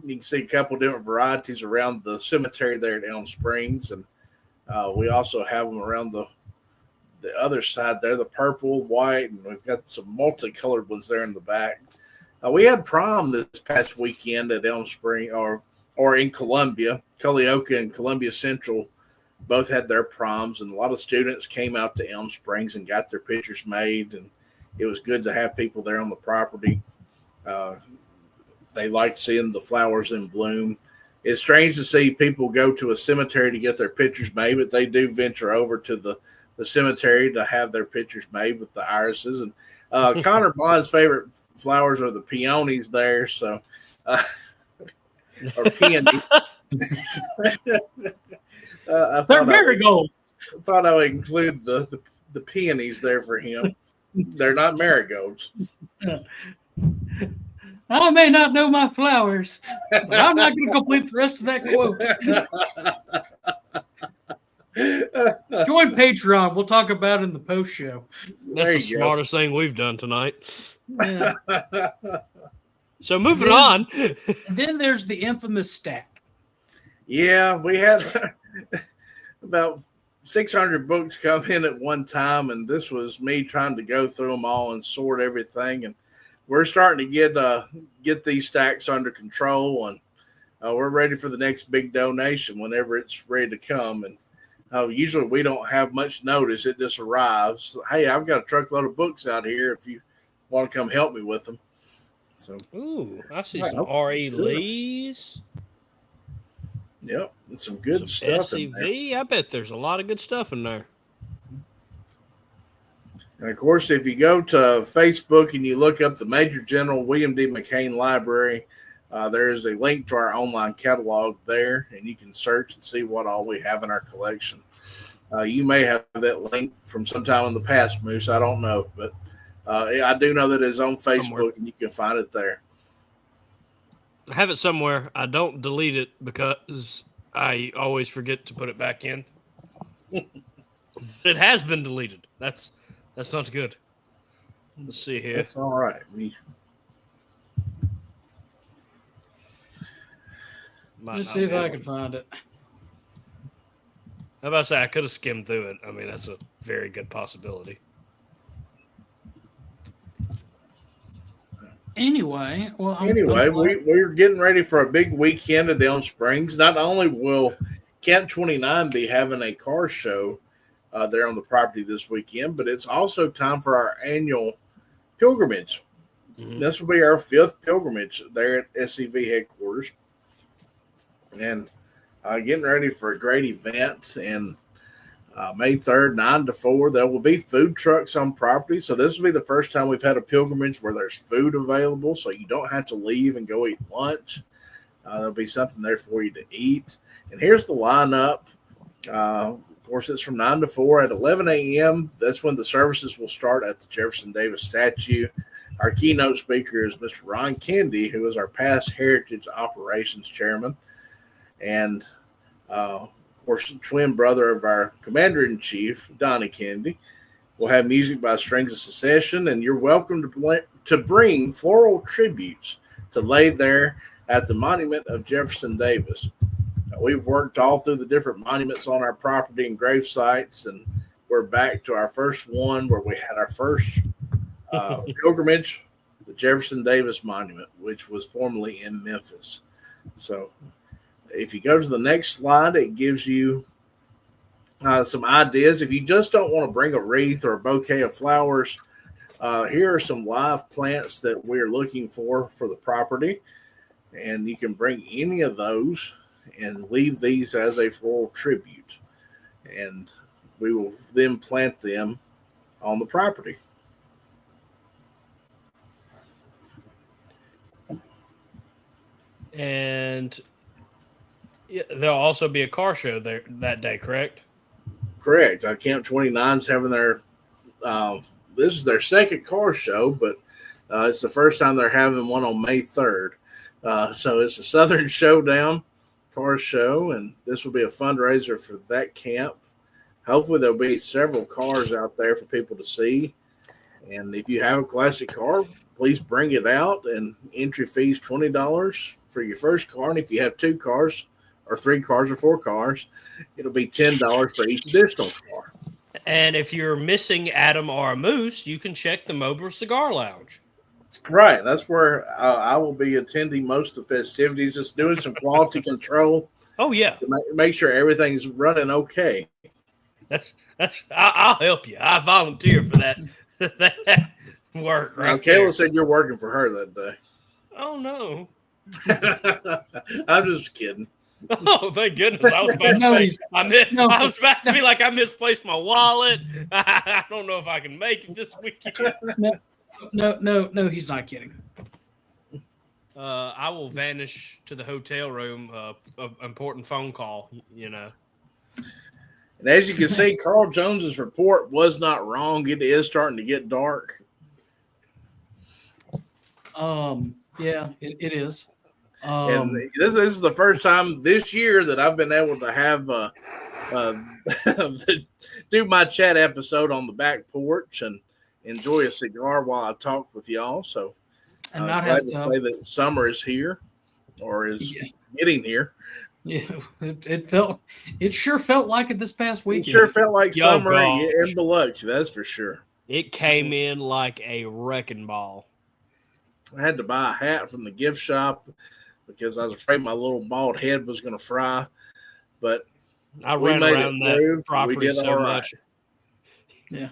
you can see a couple different varieties around the cemetery there at Elm Springs, and we also have them around the other side there, the purple, white, and we've got some multicolored ones there in the back. We had prom this past weekend at Elm Spring or in Columbia. Culleoka and Columbia Central both had their proms, and a lot of students came out to Elm Springs and got their pictures made, and it was good to have people there on the property. They liked seeing the flowers in bloom. It's strange to see people go to a cemetery to get their pictures made, but they do venture over to the cemetery to have their pictures made with the irises. And Connor Bond's favorite flowers are the peonies there, so or peonies. They're marigolds. I thought I would include the peonies there for him. They're not marigolds. I may not know my flowers, but I'm not going to complete the rest of that quote. Join Patreon. We'll talk about it in the post show. That's the smartest thing we've done tonight. Yeah. So moving on. And then there's the infamous stack. Yeah, we had about 600 books come in at one time, and this was me trying to go through them all and sort everything. And we're starting to get these stacks under control, and we're ready for the next big donation whenever it's ready to come. And usually we don't have much notice; it just arrives. Hey, I've got a truckload of books out here. If you want to come help me with them, so I see some R.E. Lee's. Yep, some good stuff. SCV. I bet there's a lot of good stuff in there. And of course, if you go to Facebook and you look up the Major General William D. McCain Library, there is a link to our online catalog there, and you can search and see what all we have in our collection. You may have that link from sometime in the past, Moose. I don't know, but I do know that it's on Facebook, somewhere, and you can find it there. I have it somewhere. I don't delete it because I always forget to put it back in. It has been deleted. That's not good. Let's see here. That's all right. Let's see if I can find it. How about I say I could have skimmed through it? I mean, that's a very good possibility. Anyway, we're getting ready for a big weekend at Elm Springs. Not only will Camp 29 be having a car show there on the property this weekend, but it's also time for our annual pilgrimage. Mm-hmm. This will be our 5th pilgrimage there at SCV headquarters, and getting ready for a great event. And May 3rd, 9 to 4, there will be food trucks on property. So this will be the first time we've had a pilgrimage where there's food available, so you don't have to leave and go eat lunch. There'll be something there for you to eat. And here's the lineup. Of course, it's from 9 to 4 at 11 a.m. That's when the services will start at the Jefferson Davis statue. Our keynote speaker is Mr. Ron Kennedy, who is our past Heritage Operations Chairman. And of course, the twin brother of our Commander-in-Chief, Donnie Kennedy. We'll have music by Strings of Secession, and you're welcome to bring floral tributes to lay there at the monument of Jefferson Davis. We've worked all through the different monuments on our property and grave sites, and we're back to our first one where we had our first pilgrimage, the Jefferson Davis Monument, which was formerly in Memphis. So if you go to the next slide, it gives you some ideas. If you just don't want to bring a wreath or a bouquet of flowers, here are some live plants that we're looking for the property. And you can bring any of those and leave these as a floral tribute. And we will then plant them on the property. And there'll also be a car show there that day, correct? Correct. Camp 29's having their this is their second car show, but it's the first time they're having one on May 3rd. So it's a Southern Showdown car show, and this will be a fundraiser for that camp. Hopefully there'll be several cars out there for people to see. And if you have a classic car, please bring it out. And entry fees $20 for your first car. And if you have 2 cars or 3 cars or 4 cars, it'll be $10 for each additional car. And if you're missing Adam or a Moose, you can check the Mobile Cigar Lounge. Right. That's where I will be attending most of the festivities, just doing some quality control. Oh, yeah. To make sure everything's running okay. I'll help you. I volunteer for that work. Now, Kayla said you're working for her that day. Oh, no. I'm just kidding. Oh, thank goodness. I was about to say, I was about to be like, I misplaced my wallet. I don't know if I can make it this weekend. No, he's not kidding. I will vanish to the hotel room. An important phone call, you know. And as you can see, Carl Jones's report was not wrong. It is starting to get dark. Yeah, it is. And this is the first time this year that I've been able to have do my chat episode on the back porch and enjoy a cigar while I talk with y'all. So and I'm glad to say that summer is here or is getting here. Yeah, it sure felt like it this past weekend. It sure felt like summer in Biloxi, that's for sure. It came in like a wrecking ball. I had to buy a hat from the gift shop because I was afraid my little bald head was going to fry. But I ran around that property so much. Yeah.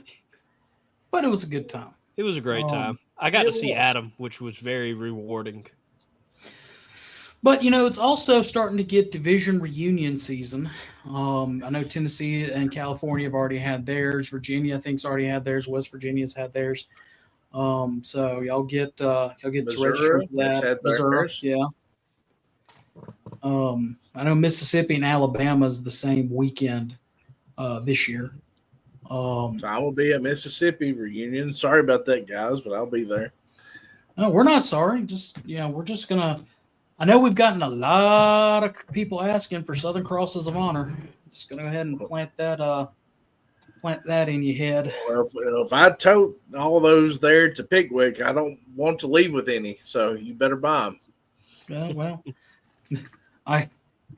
But it was a good time. It was a great time. I got to see Adam, which was very rewarding. But, it's also starting to get division reunion season. I know Tennessee and California have already had theirs. Virginia, I think, has already had theirs. West Virginia's had theirs. So y'all get to register for that. Missouri, yeah. I know Mississippi and Alabama's the same weekend this year. So I will be at Mississippi reunion. Sorry about that, guys, but I'll be there. No, we're not sorry. We're just gonna. I know we've gotten a lot of people asking for Southern Crosses of Honor. Just gonna go ahead and plant that in your head. Well, if I tote all those there to Pickwick, I don't want to leave with any, so you better buy them. Well,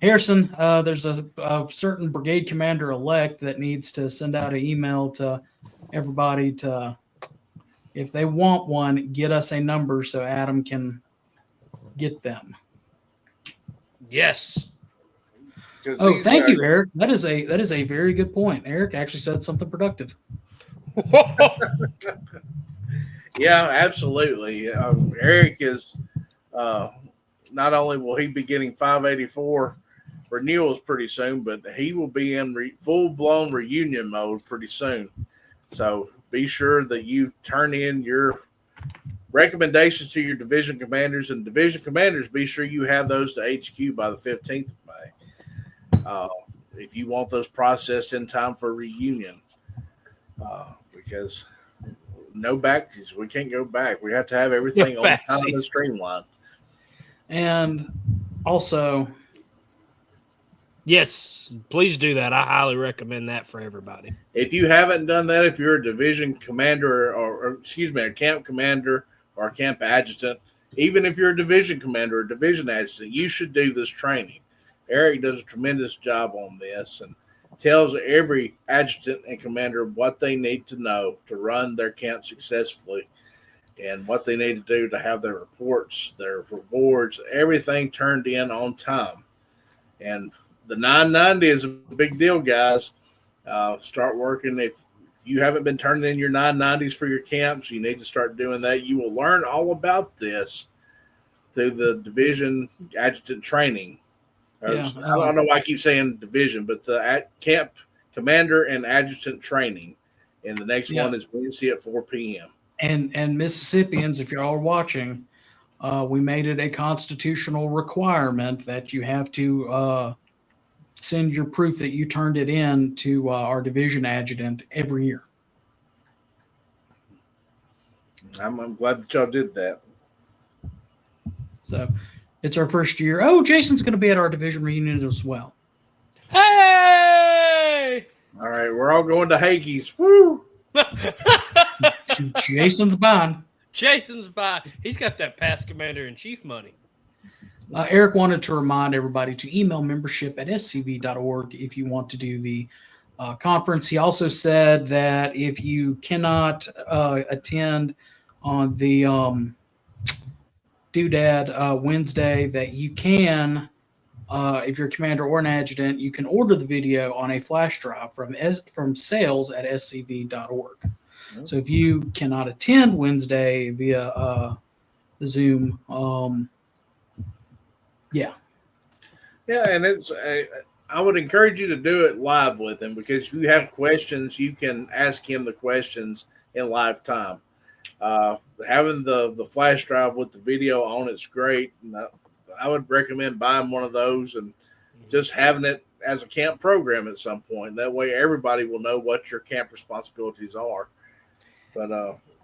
Harrison, there's a certain brigade commander-elect that needs to send out an email to everybody to, if they want one, get us a number so Adam can get them. Yes. Oh, thank you, Eric. That is a very good point. Eric actually said something productive. Yeah, absolutely. Eric is not only will he be getting 584 renewals pretty soon, but he will be in full-blown reunion mode pretty soon. So be sure that you turn in your recommendations to your division commanders, and division commanders, be sure you have those to HQ by the 15th of May. If you want those processed in time for reunion, because no backsies, we can't go back. We have to have everything on time and streamlined. And also, yes, please do that. I highly recommend that for everybody. If you haven't done that, if you're a division commander or a camp commander or a camp adjutant, even if you're a division commander or a division adjutant, you should do this training. Eric does a tremendous job on this and tells every adjutant and commander what they need to know to run their camp successfully and what they need to do to have their reports, their rewards, everything turned in on time. And the 990 is a big deal, guys. Start working. If you haven't been turning in your 990s for your camps, you need to start doing that. You will learn all about this through the division adjutant training Or, Yeah, I don't know why I keep saying division, but the camp commander and adjutant training. And the next one is Wednesday at 4 p.m. And Mississippians, if y'all are watching, we made it a constitutional requirement that you have to send your proof that you turned it in to our division adjutant every year. I'm glad that y'all did that. So it's our first year. Oh, Jason's going to be at our division reunion as well. Hey! All right, we're all going to Hagee's. Woo! Jason's buying. Jason's by. He's got that past commander-in-chief money. Eric wanted to remind everybody to email membership@scv.org if you want to do the conference. He also said that if you cannot attend on the Doodad Wednesday, that you can, if you're a commander or an adjutant, you can order the video on a flash drive from sales@scv.org. So if you cannot attend Wednesday via the Zoom, Yeah, and it's I would encourage you to do it live with him, because if you have questions, you can ask him the questions in live time. Having the flash drive with the video on it's great. And I would recommend buying one of those and just having it as a camp program at some point. That way everybody will know what your camp responsibilities are. But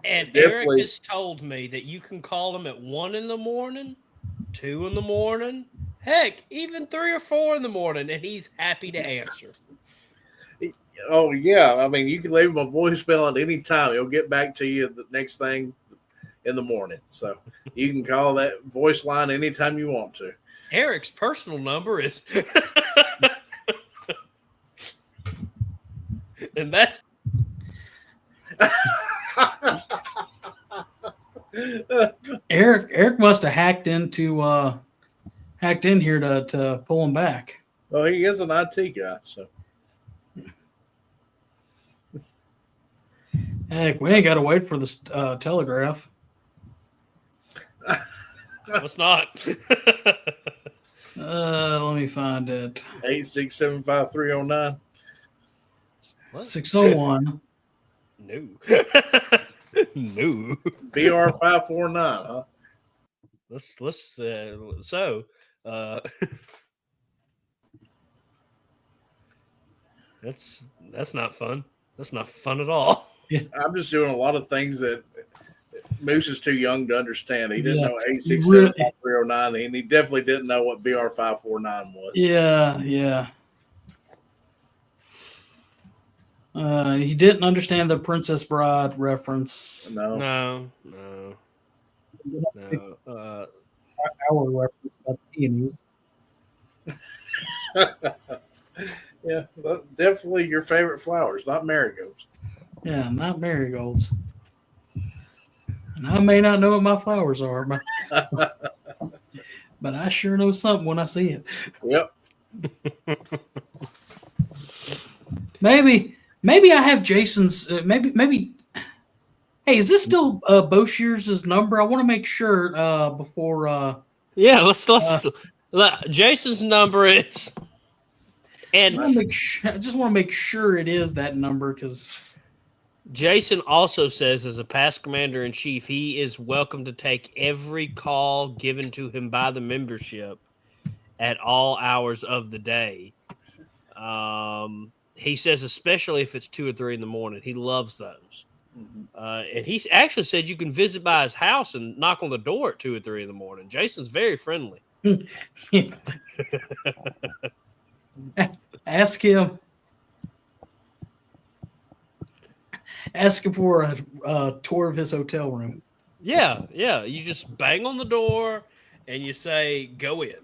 and Eric just told me that you can call him at 1 a.m, 2 a.m, heck, even 3 or 4 a.m, and he's happy to answer. Oh, yeah. I mean, you can leave him a voicemail at any time. He'll get back to you the next thing in the morning. So you can call that voice line anytime you want to. Eric's personal number is... and that's... Eric must have hacked in here to pull him back. Well, he is an IT guy, so. Heck, we ain't got to wait for the telegraph. Let's not. Let me find it. 8675309. 601. No. No. BR549, huh? That's not fun. That's not fun at all. I'm just doing a lot of things that Moose is too young to understand. He didn't know 8675309, and he definitely didn't know what BR549 was. Yeah. He didn't understand the Princess Bride reference. No. Our reference about peonies. Yeah, definitely your favorite flowers, not marigolds. Yeah, not marigolds. And I may not know what my flowers are, but I sure know something when I see it. Yep. Maybe I have Jason's. Maybe. Hey, is this still Bo Shears' number? I want to make sure before. Yeah, let's. Jason's number is. And I just want to make sure it is that number, because Jason also says, as a past commander-in-chief, he is welcome to take every call given to him by the membership at all hours of the day. He says, especially if it's 2 or 3 in the morning. He loves those. And he actually said you can visit by his house and knock on the door at 2 or 3 in the morning. Jason's very friendly. Ask him for a tour of his hotel room. Yeah. You just bang on the door and you say, "Go in."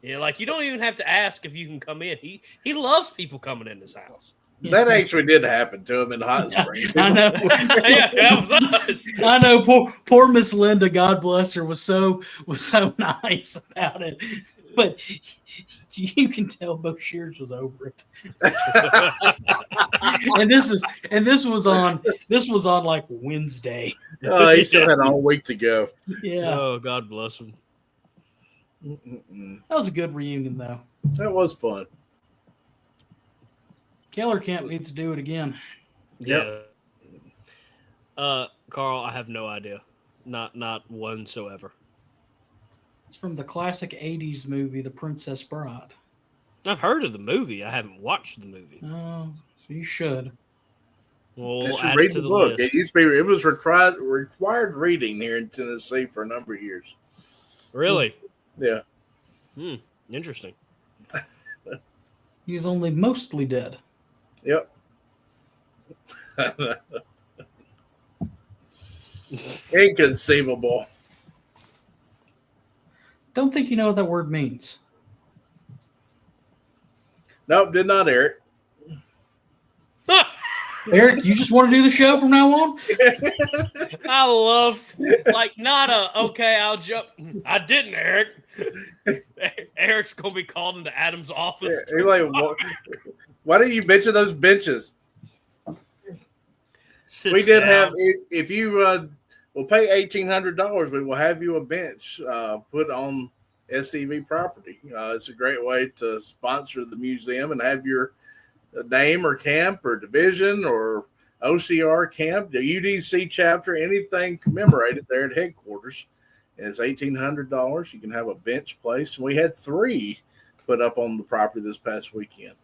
Like you don't even have to ask if you can come in. He loves people coming in his house. That actually did happen to him in Hot Springs. I know. Yeah, that was us. I know. Poor Miss Linda, God bless her, was so nice about it. But you can tell Bo Shears was over it. and this was on like Wednesday. Oh, he still had all week to go. Yeah. Oh, God bless him. That was a good reunion, though. That was fun. Keller Camp needs to do it again. Yeah. Carl, I have no idea. Not whatsoever. It's from the classic 80s movie, The Princess Bride. I've heard of the movie. I haven't watched the movie. Oh, so you should. Well, You we'll should add read it to the the book. list. It was required reading here in Tennessee for a number of years. Really? Yeah. Interesting. He's only mostly dead. Yep. Inconceivable. Don't think you know what that word means. Nope, did not, Eric. Eric, you just want to do the show from now on? I love, okay, I'll jump. I didn't, Eric. Eric's going to be called into Adam's office. Yeah, he's like, why didn't you mention those benches? We did have, if you will pay $1,800, we will have you a bench put on SCV property. It's a great way to sponsor the museum and have your name or camp or division or OCR camp, the UDC chapter, anything commemorated there at headquarters. And it's $1,800. You can have a bench placed. And we had 3 put up on the property this past weekend.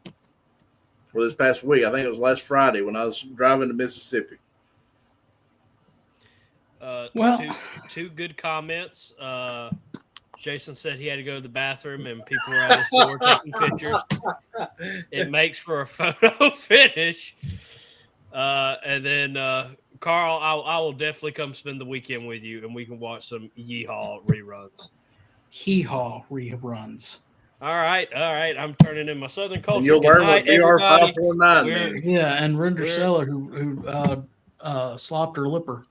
For this past week, I think it was last Friday when I was driving to Mississippi. Two good comments. Jason said he had to go to the bathroom and people were at his door taking pictures. It makes for a photo finish. And then, Carl, I will definitely come spend the weekend with you and we can watch some Yeehaw reruns. Hee-haw reruns. All right. I'm turning in my Southern culture. And you'll learn what everybody. BR549 means. Yeah, and Render Seller who slopped her lipper.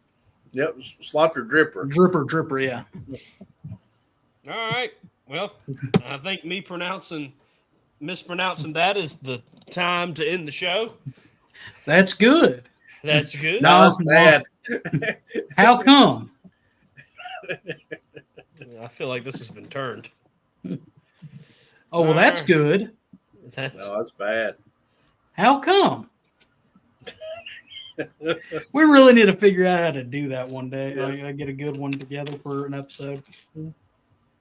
Yep, slopped her dripper. Dripper, yeah. All right. Well, I think mispronouncing that is the time to end the show. That's good. That's good. No, that's bad. How come? I feel like this has been turned. Oh, well, that's good. No, that's bad. How come? We really need to figure out how to do that one day. Yeah. I get a good one together for an episode.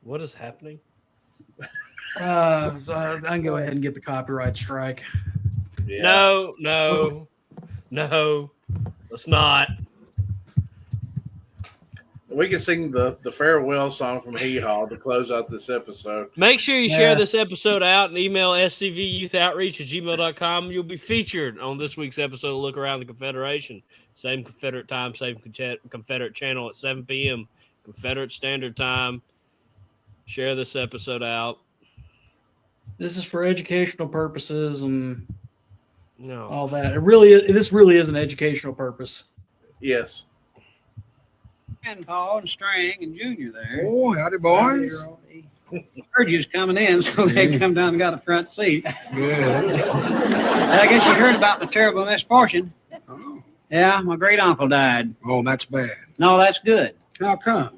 What is happening? So I can go ahead and get the copyright strike. Yeah. No. Let's not. We can sing the farewell song from Hee Haw to close out this episode. Make sure you share this episode out and email scvyouthOutreach@gmail.com. You'll be featured on this week's episode of Look Around the Confederation. Same Confederate time, same Confederate channel at 7 p.m. Confederate Standard Time. Share this episode out. This is for educational purposes and all No. that. This really is an educational purpose. Yes. And Paul and Strang and Junior there. Oh, howdy, boys. Heard you was coming in, so they come down and got a front seat. Good. I guess you heard about my terrible misfortune. Oh. Yeah, my great uncle died. Oh, that's bad. No, that's good. How come?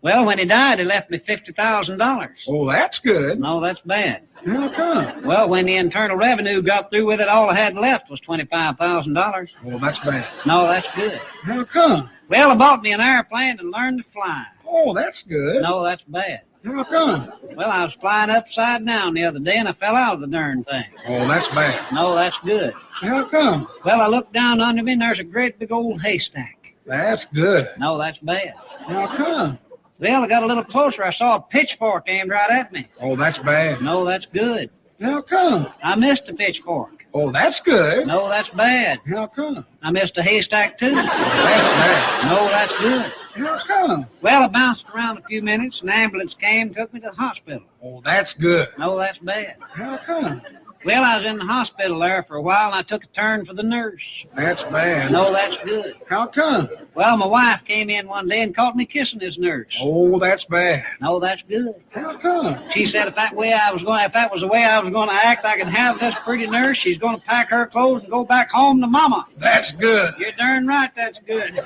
Well, when he died, he left me $50,000. Oh, that's good. No, that's bad. How come? Well, when the Internal Revenue got through with it, all I had left was $25,000. Oh, that's bad. No, that's good. How come? Well, I bought me an airplane and learned to fly. Oh, that's good. No, that's bad. How come? Well, I was flying upside down the other day and I fell out of the darn thing. Oh, that's bad. No, that's good. How come? Well, I looked down under me and there's a great big old haystack. That's good. No, that's bad. How come? Well, I got a little closer. I saw a pitchfork aimed right at me. Oh, that's bad. No, that's good. How come? I missed a pitchfork. Oh, that's good. No, that's bad. How come? I missed a haystack too. That's bad. No, that's good. How come? Well, I bounced around a few minutes. An ambulance came and took me to the hospital. Oh, that's good. No, that's bad. How come? Well, I was in the hospital there for a while and I took a turn for the nurse. That's bad. No, that's good. How come? Well, my wife came in one day and caught me kissing this nurse. Oh, that's bad. No, that's good. How come? She said if that was the way I was going to act, I could have this pretty nurse. She's going to pack her clothes and go back home to mama. That's good. You're darn right, that's good.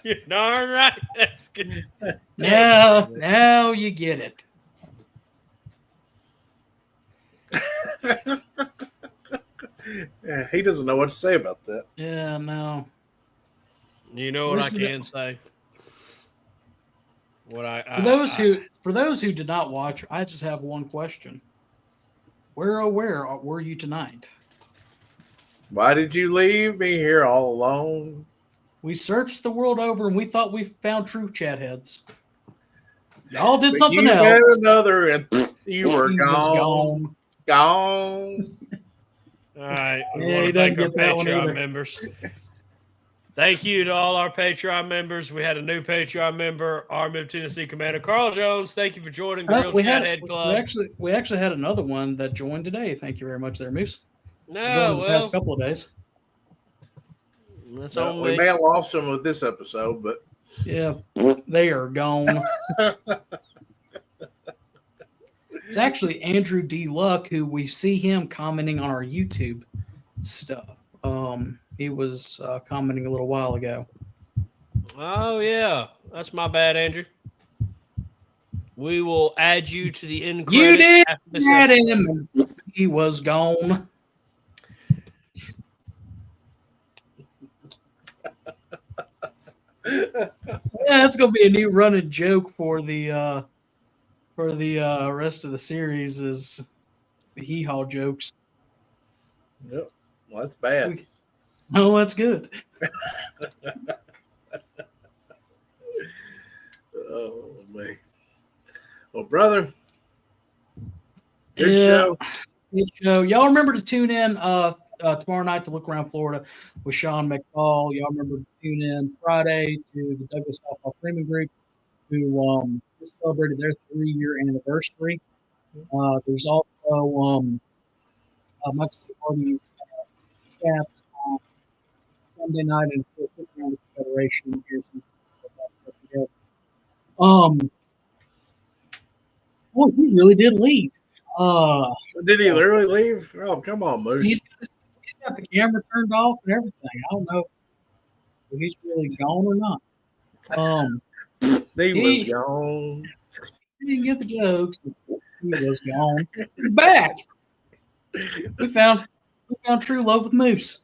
You're darn right. That's good. Now you get it. Yeah, he doesn't know what to say about that. Yeah, no. You know what I Listen to- can say? What For those who did not watch, I just have one question. Where were you tonight? Why did you leave me here all alone? We searched the world over and we thought we found true chat heads. Y'all did But something you else. had another, and you were He was gone. Gone. All right. We Yeah, want he to thank doesn't our get that one Patreon either. members. Thank you to all our Patreon members. We had a new Patreon member, our Mid Tennessee Commander Carl Jones. Thank you for joining the Real Chat Head Club. We actually had another one that joined today. Thank you very much, there, Moose. No, Joined the past couple of days. That's No, on we me. may have lost him with this episode, but Yeah, they are gone. It's actually Andrew D. Luck, who we see him commenting on our YouTube stuff. He was commenting a little while ago. Oh, yeah. That's my bad, Andrew. We will add you to the end You credits did after this add episode. him, and he was gone. Yeah, that's gonna be a new running joke for the rest of the series is the hee-haw jokes. yep. Well, that's bad. Oh, that's good. Oh man. Well, brother, good Yeah. show. Good show. Y'all remember to tune in tomorrow night to Look Around Florida with Sean McFall. Y'all remember to tune in Friday to the Douglas Southpaw Freeman Group, who just celebrated their 3-year anniversary. There's also Michael C. Hardy's caps on Sunday night and Look Around the Federation. Here's some of that stuff together. Boy, he really did leave. Did he literally leave? Oh, come on, Moose. He's got the camera turned off and everything. I don't know if he's really gone or not. He was gone. He didn't get the joke. He was gone. He's back. We found true love with Moose.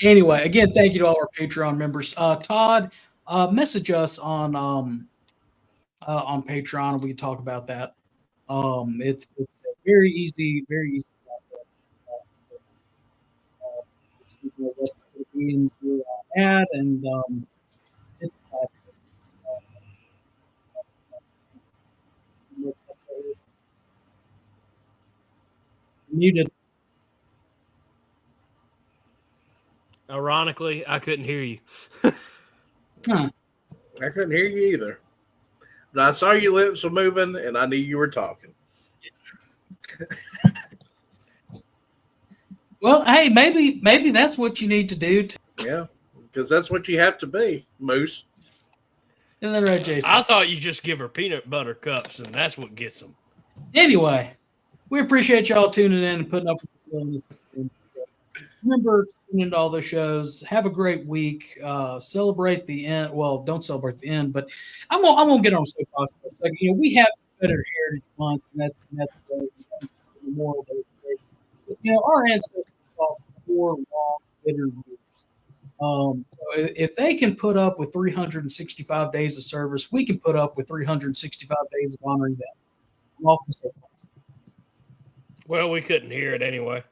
Anyway, again, thank you to all our Patreon members. Todd, message us on Patreon and we can talk about that. It's a very easy process. What's going to be in your ad and it's muted. Ironically, I couldn't hear you. Huh. I couldn't hear you either. But I saw your lips were moving, and I knew you were talking. Well, hey, maybe that's what you need to do. Yeah, because that's what you have to be, Moose. Isn't that right, Jason? I thought you just give her peanut butter cups, and that's what gets them. Anyway, we appreciate y'all tuning in and putting up with this. Remember, tune into all the shows. Have a great week. Celebrate the end. Well, don't celebrate the end, but I won't get on so fast. Like, we have Confederate Heritage Month, and that's great. Memorial Day. Our ancestors fought 4 long, bitter years. So if they can put up with 365 days of service, we can put up with 365 days of honoring them. I'm awful so far. Well, we couldn't hear it anyway.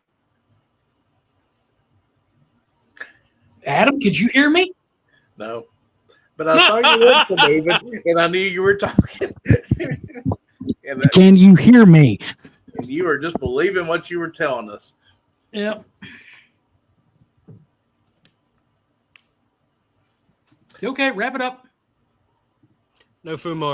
Adam, could you hear me? No. But I saw your lips were moving, and I knew you were talking. and Can you hear me? you were just believing what you were telling us. Yep. Okay, wrap it up. No Fumar.